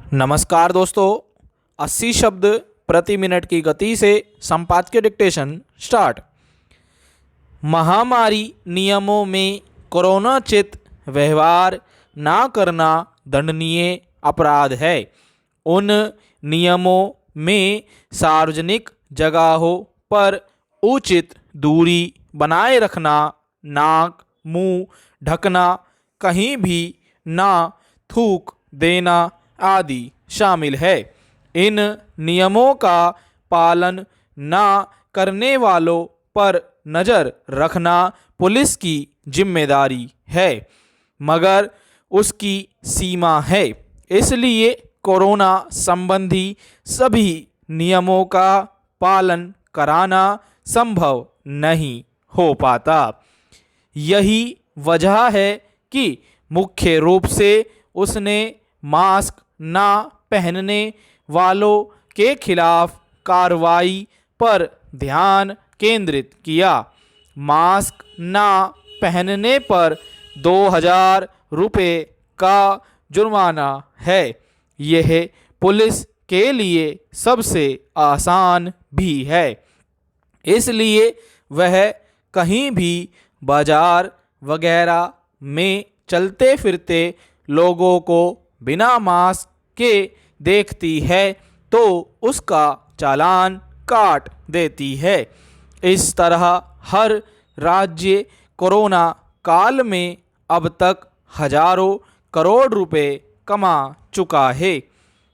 नमस्कार दोस्तों, 80 शब्द प्रति मिनट की गति से संपादकीय डिक्टेशन स्टार्ट। महामारी नियमों में कोरोनाचित व्यवहार ना करना दंडनीय अपराध है। उन नियमों में सार्वजनिक जगहों पर उचित दूरी बनाए रखना, नाक मुंह ढकना, कहीं भी ना थूक देना आदि शामिल है। इन नियमों का पालन ना करने वालों पर नज़र रखना पुलिस की जिम्मेदारी है, मगर उसकी सीमा है। इसलिए कोरोना संबंधी सभी नियमों का पालन कराना संभव नहीं हो पाता। यही वजह है कि मुख्य रूप से उसने मास्क ना पहनने वालों के खिलाफ कार्रवाई पर ध्यान केंद्रित किया। मास्क ना पहनने पर 2000 रुपये का जुर्माना है। यह पुलिस के लिए सबसे आसान भी है, इसलिए वह कहीं भी बाजार वगैरह में चलते फिरते लोगों को बिना मास्क के देखती है तो उसका चालान काट देती है। इस तरह हर राज्य कोरोना काल में अब तक हजारों करोड़ रुपए कमा चुका है।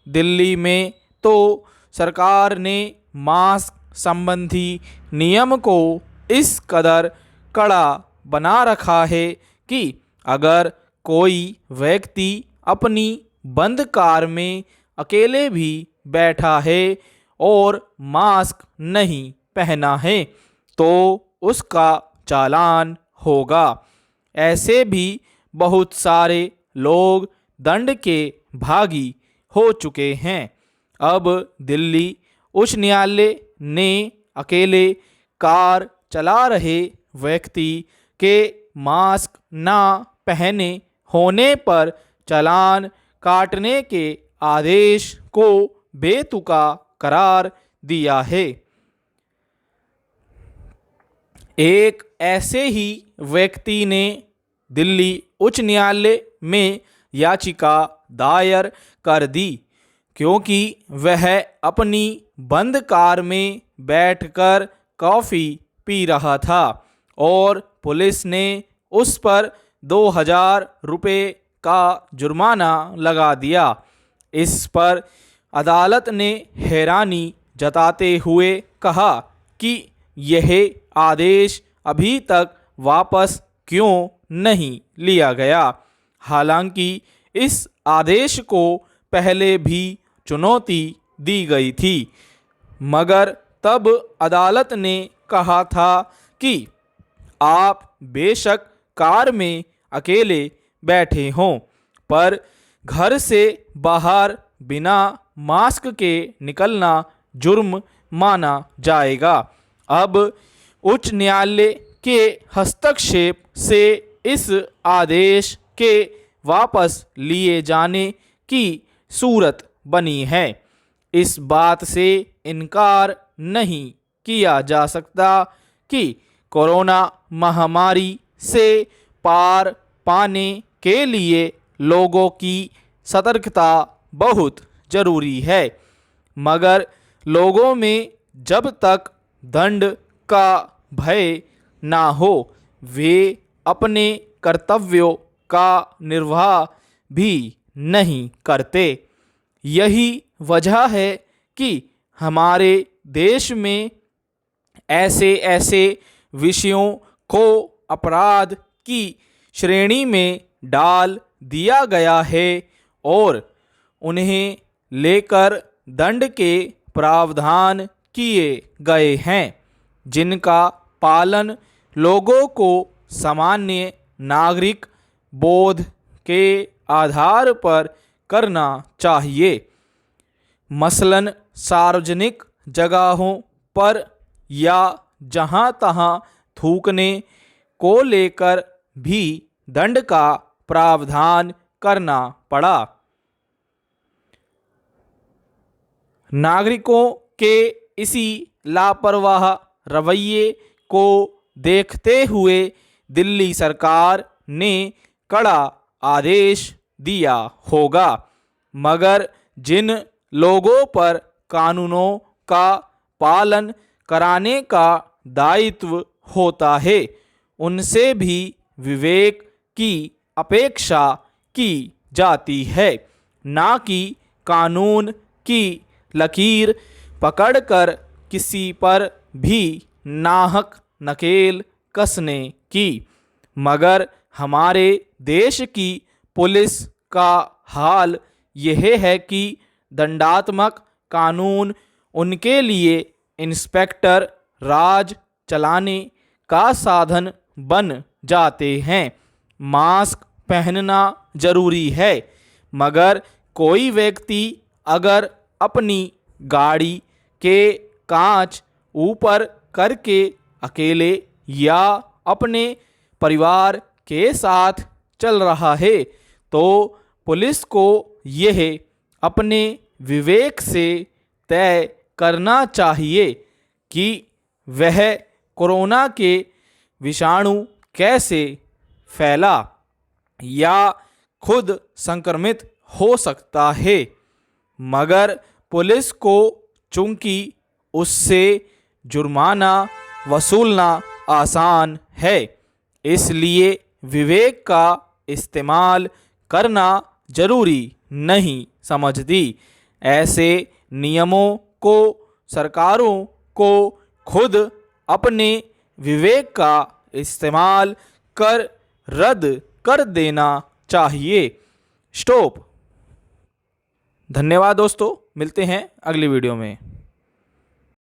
दिल्ली में तो सरकार ने मास्क संबंधी नियम को इस कदर कड़ा बना रखा है कि अगर कोई व्यक्ति अपनी बंद कार में अकेले भी बैठा है और मास्क नहीं पहना है तो उसका चालान होगा। ऐसे भी बहुत सारे लोग दंड के भागी हो चुके हैं। अब दिल्ली उच्च न्यायालय ने अकेले कार चला रहे व्यक्ति के मास्क ना पहने होने पर चालान काटने के आदेश को बेतुका करार दिया है। एक ऐसे ही व्यक्ति ने दिल्ली उच्च न्यायालय में याचिका दायर कर दी क्योंकि वह अपनी बंद कार में बैठकर कॉफ़ी पी रहा था और पुलिस ने उस पर 2000 रुपये का जुर्माना लगा दिया। इस पर अदालत ने हैरानी जताते हुए कहा कि यह आदेश अभी तक वापस क्यों नहीं लिया गया। हालांकि इस आदेश को पहले भी चुनौती दी गई थी, मगर तब अदालत ने कहा था कि आप बेशक कार में अकेले बैठे हों, पर घर से बाहर बिना मास्क के निकलना जुर्म माना जाएगा। अब उच्च न्यायालय के हस्तक्षेप से इस आदेश के वापस लिए जाने की सूरत बनी है। इस बात से इनकार नहीं किया जा सकता कि कोरोना महामारी से पार पाने के लिए लोगों की सतर्कता बहुत ज़रूरी है, मगर लोगों में जब तक दंड का भय ना हो वे अपने कर्तव्यों का निर्वाह भी नहीं करते। यही वजह है कि हमारे देश में ऐसे ऐसे विषयों को अपराध की श्रेणी में डाल दिया गया है और उन्हें लेकर दंड के प्रावधान किए गए हैं, जिनका पालन लोगों को सामान्य नागरिक बोध के आधार पर करना चाहिए। मसलन सार्वजनिक जगहों पर या जहां तहां थूकने को लेकर भी दंड का प्रावधान करना पड़ा। नागरिकों के इसी लापरवाह रवैये को देखते हुए दिल्ली सरकार ने कड़ा आदेश दिया होगा, मगर जिन लोगों पर कानूनों का पालन कराने का दायित्व होता है उनसे भी विवेक की अपेक्षा की जाती है, ना कि कानून की लकीर पकड़कर किसी पर भी नाहक नकेल कसने की। मगर हमारे देश की पुलिस का हाल यह है कि दंडात्मक कानून उनके लिए इंस्पेक्टर राज चलाने का साधन बन जाते हैं। मास्क पहनना जरूरी है, मगर कोई व्यक्ति अगर अपनी गाड़ी के कांच ऊपर करके अकेले या अपने परिवार के साथ चल रहा है तो पुलिस को यह अपने विवेक से तय करना चाहिए कि वह कोरोना के विषाणु कैसे फैला या खुद संक्रमित हो सकता है। मगर पुलिस को चूंकि उससे जुर्माना वसूलना आसान है, इसलिए विवेक का इस्तेमाल करना जरूरी नहीं समझती। ऐसे नियमों को सरकारों को खुद अपने विवेक का इस्तेमाल कर रद्द कर देना चाहिए। स्टॉप। धन्यवाद दोस्तों, मिलते हैं अगली वीडियो में।